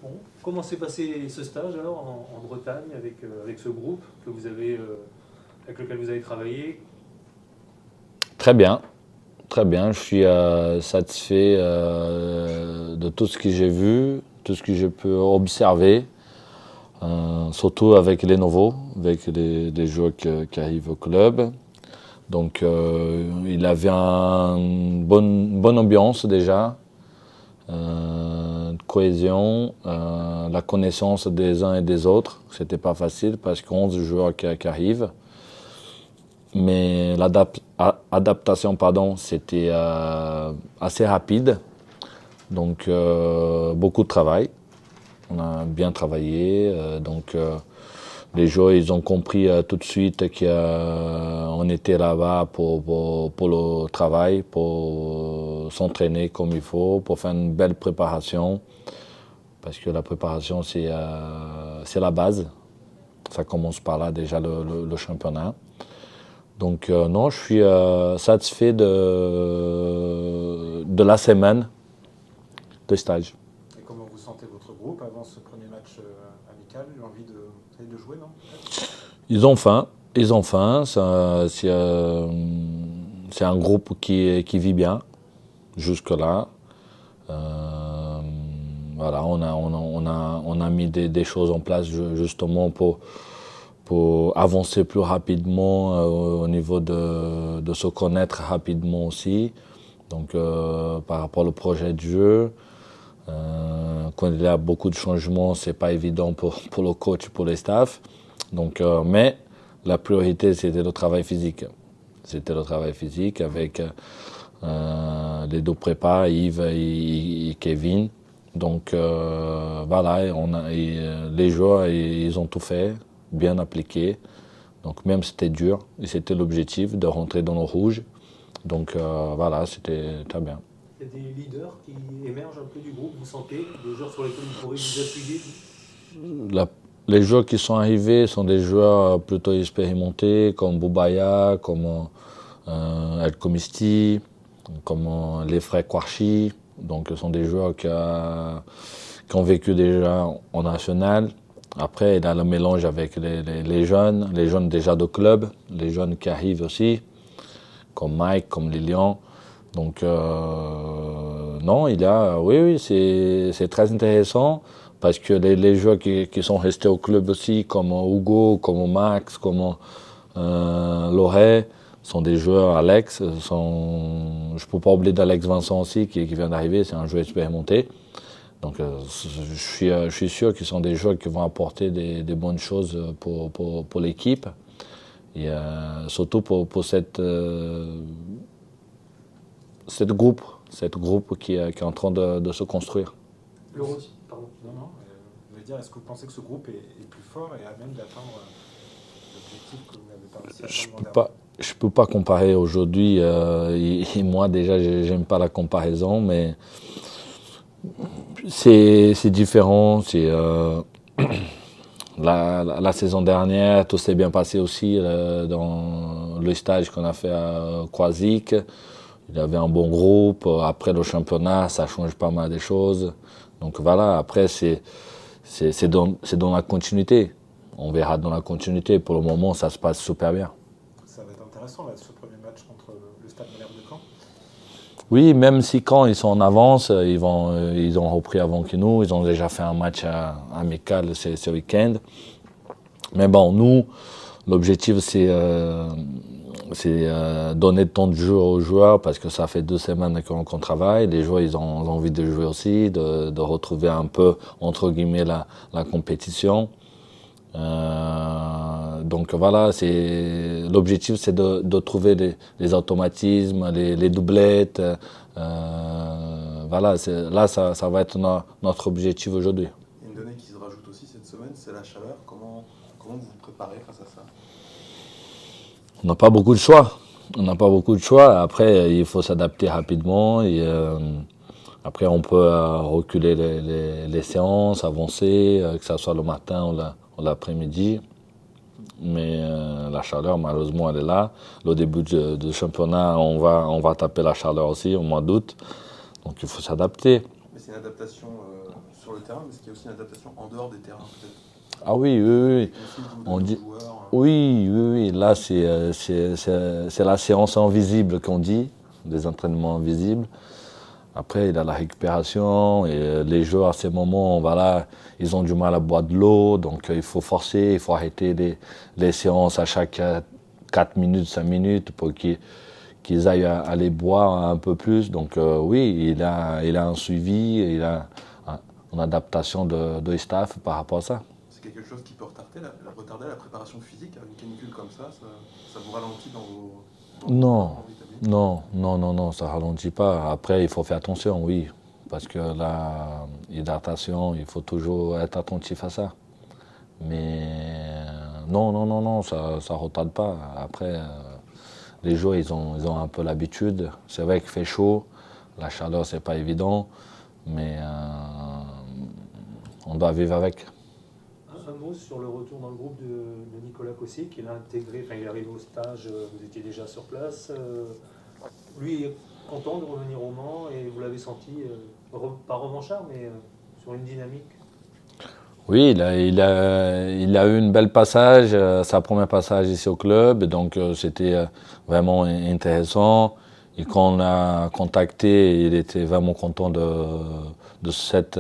Bon, comment s'est passé ce stage alors en Bretagne avec ce groupe que vous avez, avec lequel vous avez travaillé? Très bien, très bien. Je suis satisfait de tout ce que j'ai vu, tout ce que j'ai pu observer, surtout avec les nouveaux, avec les joueurs qui arrivent au club. Donc il avait une bonne ambiance déjà, cohésion, la connaissance des uns et des autres. C'était pas facile parce qu'11 joueurs qui arrivent. Mais l'adaptation, c'était assez rapide. Donc beaucoup de travail. On a bien travaillé. Les joueurs, ils ont compris tout de suite qu'on était là-bas pour le travail, pour s'entraîner comme il faut, pour faire une belle préparation. Parce que la préparation, c'est la base. Ça commence par là déjà le championnat. Donc non, je suis satisfait de la semaine de stage. Et comment vous sentez votre groupe avant ce premier match amical? L'envie de jouer, non? Ils ont faim, ils ont faim. C'est un groupe qui vit bien jusque-là. Voilà, on a mis des choses en place justement pour avancer plus rapidement au niveau de se connaître rapidement aussi. Donc par rapport au projet de jeu, quand il y a beaucoup de changements, c'est pas évident pour le coach, pour les staffs. Donc, mais la priorité, c'était le travail physique. C'était le travail physique avec les deux prépas, Yves et Kevin. Donc voilà, les joueurs, ils ont tout fait, bien appliqué. Donc même c'était dur, et c'était l'objectif de rentrer dans le rouge. Donc voilà, c'était très bien. Il y a des leaders qui émergent un peu du groupe, vous sentez, des joueurs sur lesquels vous pourrez vous appuyer? Les joueurs qui sont arrivés sont des joueurs plutôt expérimentés, comme Boubaya, comme El Komisti, comme les frères Kouarchi. Donc ce sont des joueurs qui ont vécu déjà en national. Après, il y a le mélange avec les jeunes déjà de club, les jeunes qui arrivent aussi, comme Mike, comme Lilian. Donc non, oui, c'est très intéressant parce que les joueurs qui sont restés au club aussi, comme Hugo, comme Max, comme Loré, sont des joueurs. Alex, je ne peux pas oublier d'Alex Vincent aussi qui vient d'arriver, c'est un joueur expérimenté. Donc je suis sûr qu'ils sont des joueurs qui vont apporter des bonnes choses pour l'équipe. Et surtout pour cette groupe qui est en train de se construire. Pardon. Non. Je voulais dire, est-ce que vous pensez que ce groupe est plus fort et à même d'atteindre l'objectif que vous n'avez pas réussi à atteindre? Je peux pas comparer aujourd'hui. Et moi déjà, j'aime pas la comparaison, mais c'est différent. La saison dernière, tout s'est bien passé aussi dans le stage qu'on a fait à Croisic. Il y avait un bon groupe. Après le championnat, ça change pas mal des choses. Donc voilà, après c'est dans la continuité. On verra dans la continuité. Pour le moment, ça se passe super bien. Ça va être intéressant là, ce premier match contre le Stade Malherbe de Caen. Oui, même si quand ils sont en avance, ils ont repris avant que nous. Ils ont déjà fait un match amical ce week-end. Mais bon, nous, l'objectif c'est donner le temps de jeu aux joueurs parce que ça fait 2 semaines qu'on travaille. Les joueurs, ils ont envie de jouer aussi, de retrouver un peu, entre guillemets, la compétition. Donc voilà, l'objectif c'est de trouver les automatismes, les doublettes. Voilà, là ça va être notre objectif aujourd'hui. Une donnée qui se rajoute aussi cette semaine, c'est la chaleur. Comment vous vous préparez face à ça? On n'a pas beaucoup de choix. Après, il faut s'adapter rapidement. Et, après, on peut reculer les séances, avancer, que ce soit le matin ou l'après-midi. Mais la chaleur, malheureusement, elle est là. Le début du championnat, on va taper la chaleur aussi au mois d'août. Donc il faut s'adapter. Mais c'est une adaptation sur sur le terrain, mais est-ce qu'il y a aussi une adaptation en dehors des terrains peut-être? Ah oui, oui, oui. Des consignes On de dit, joueurs, oui, oui, oui. Là, c'est la séance invisible qu'on dit, des entraînements invisibles. Après, il y a la récupération et les joueurs à ces moments, voilà, ils ont du mal à boire de l'eau, donc il faut forcer, il faut arrêter les séances à chaque 4 minutes, 5 minutes pour qu'ils aillent aller boire un peu plus. Donc oui, il a un suivi, il a une adaptation de staff par rapport à ça. c'est quelque chose qui peut retarder la préparation physique. Une canicule comme ça vous ralentit dans vos Non, entraînements établis? non, non, non, non, ça ralentit pas. Après, il faut faire attention, oui, parce que l'hydratation, il faut toujours être attentif à ça. Mais non, non, non, non, ça ne retarde pas. Après, les joueurs, ils ont un peu l'habitude. C'est vrai qu'il fait chaud, la chaleur, c'est pas évident, mais on doit vivre avec. Un mot sur le retour dans le groupe de Nicolas Kosic. Il a intégré, enfin il est arrivé au stage, vous étiez déjà sur place. Lui est content de revenir au Mans et vous l'avez senti, pas revanchard, mais sur une dynamique. Oui, il a eu une belle passage, sa première passage ici au club, donc c'était vraiment intéressant. Et quand on l'a contacté, il était vraiment content de cette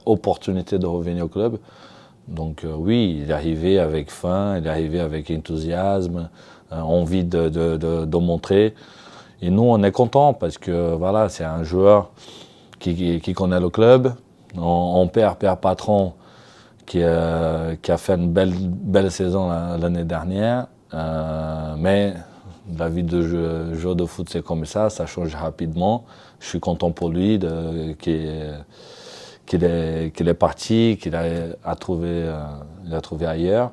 opportunité de revenir au club. Donc oui, il est arrivé avec faim, il est arrivé avec enthousiasme, envie de montrer. Et nous, on est contents parce que voilà, c'est un joueur qui connaît le club. On perd Patron qui a fait une belle saison l'année dernière. Mais la vie de joueur de foot, c'est comme ça change rapidement. Je suis content pour lui qu'il est parti, qu'il a trouvé ailleurs.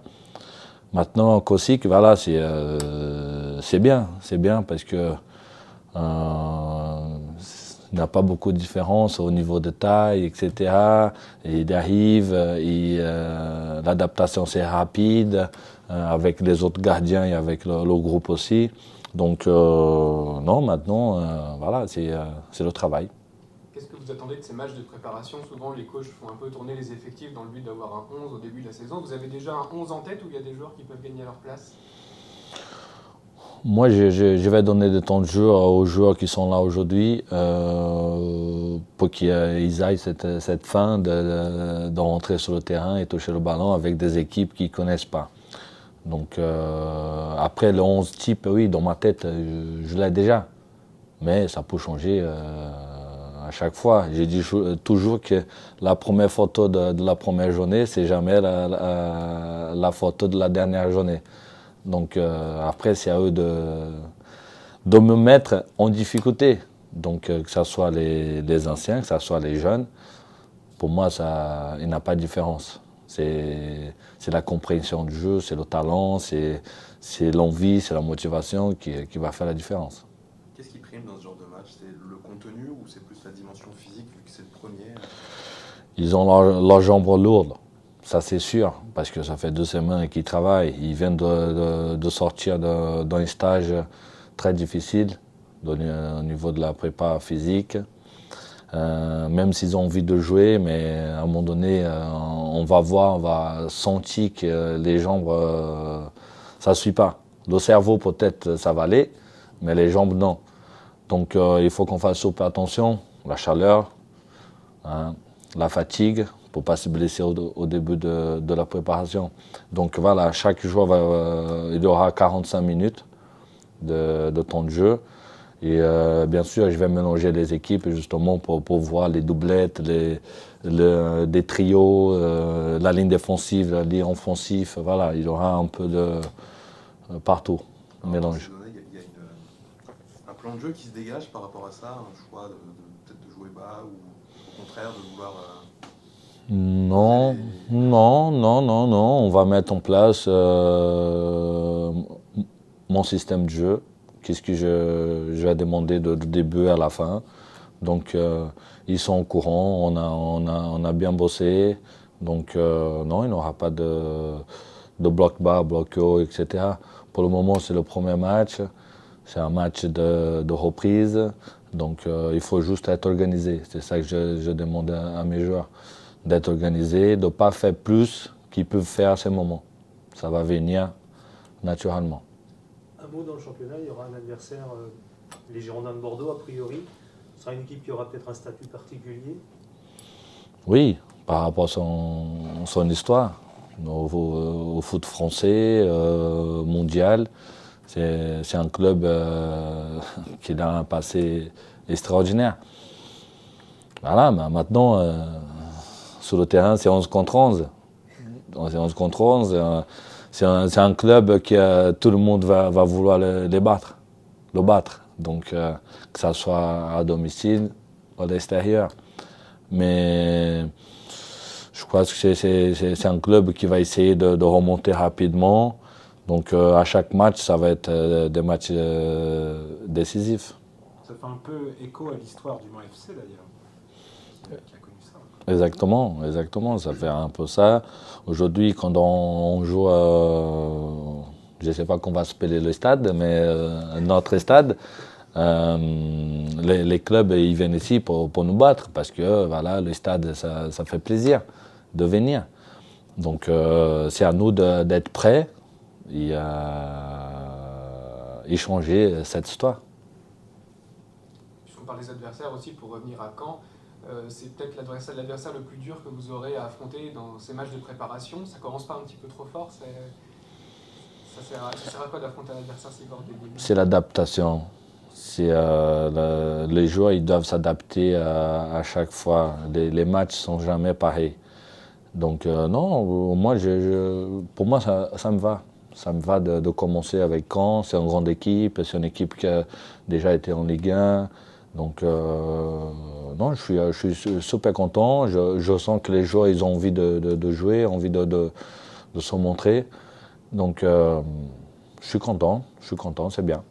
Maintenant, Kosic, voilà, c'est bien parce que il n'y a pas beaucoup de différence au niveau de taille, etc. Et il arrive, l'adaptation c'est rapide avec les autres gardiens et avec le groupe aussi. Donc non, maintenant, voilà, c'est le travail. Qu'est-ce que vous attendez de ces matchs de préparation? Souvent, les coachs font un peu tourner les effectifs dans le but d'avoir un 11 au début de la saison. Vous avez déjà un 11 en tête ou il y a des joueurs qui peuvent gagner leur place? Moi, je vais donner du temps de jeu aux joueurs qui sont là aujourd'hui pour qu'ils aillent cette fin de rentrer sur le terrain et toucher le ballon avec des équipes qu'ils ne connaissent pas. Donc après, le 11 type, oui, dans ma tête, je l'ai déjà. Mais ça peut changer à chaque fois. J'ai dit toujours que la première photo de la première journée, c'est jamais la photo de la dernière journée. Donc après, c'est à eux de me mettre en difficulté. Donc que ce soit les anciens, que ce soit les jeunes, pour moi, il n'y a pas de différence. C'est la compréhension du jeu, c'est le talent, c'est l'envie, c'est la motivation qui va faire la différence. Qu'est-ce qui prime dans ce genre de match? C'est le contenu ou c'est plus la dimension physique vu que c'est le premier? Ils ont leurs jambes lourdes. Ça, c'est sûr, parce que ça fait 2 semaines qu'ils travaillent. Ils viennent de sortir d'un stage très difficile au niveau de la prépa physique. Même s'ils ont envie de jouer, mais à un moment donné, on va sentir que les jambes, ça ne suit pas. Le cerveau, peut-être, ça va aller, mais les jambes, non. Donc, il faut qu'on fasse super attention. La chaleur, hein, la fatigue, pour ne pas se blesser au début de la préparation. Donc voilà, chaque joueur, il y aura 45 minutes de temps de jeu. Et bien sûr, je vais mélanger les équipes justement pour voir les doublettes, des trios, la ligne défensive, la ligne offensive. Voilà, il y aura un peu de partout, un mélange. Il y a un plan de jeu qui se dégage par rapport à ça, un choix peut-être de jouer bas ou au contraire de vouloir... Non, non, non, non, non. On va mettre en place mon système de jeu. Qu'est-ce que je vais demander du début à la fin. Donc, ils sont au courant. On a bien bossé. Donc, non, il n'y aura pas de bloc bas, bloc haut, etc. Pour le moment, c'est le premier match. C'est un match de reprise. Donc, il faut juste être organisé. C'est ça que je demande à mes joueurs. d'être organisés, de ne pas faire plus qu'ils peuvent faire à ce moment. Ça va venir naturellement. Un mot dans le championnat, il y aura un adversaire, les Girondins de Bordeaux a priori. Ce sera une équipe qui aura peut-être un statut particulier. Oui, par rapport à son histoire, au foot français, mondial. C'est un club qui a un passé extraordinaire. Voilà, mais maintenant, sur le terrain, c'est 11 contre 11. C'est 11 contre 11. C'est un club que tout le monde va vouloir le battre. Donc, que ça soit à domicile ou à l'extérieur. Mais je crois que c'est un club qui va essayer de remonter rapidement. Donc à chaque match, ça va être des matchs décisifs. Ça fait un peu écho à l'histoire du Mans FC d'ailleurs, qui a connu ça. Exactement, ça fait un peu ça. Aujourd'hui, quand on joue, je ne sais pas qu'on va s'appeler le stade, mais notre stade, les clubs ils viennent ici pour nous battre parce que voilà, le stade, ça fait plaisir de venir. Donc c'est à nous d'être prêts et échanger cette histoire. Puisqu'on parle des adversaires aussi, pour revenir à Caen, c'est peut-être l'adversaire le plus dur que vous aurez à affronter dans ces matchs de préparation. Ça commence pas un petit peu trop fort? Ça sert à quoi d'affronter un adversaire si fort dès le début? C'est l'adaptation. Les joueurs ils doivent s'adapter à chaque fois. Les matchs sont jamais pareils. Donc non, moi, pour moi ça me va. Ça me va de commencer avec Caen. C'est une grande équipe, c'est une équipe qui a déjà été en Ligue 1. Donc non, je suis super content. Je sens que les joueurs ils ont envie de jouer, envie de se montrer. Donc je suis content, c'est bien.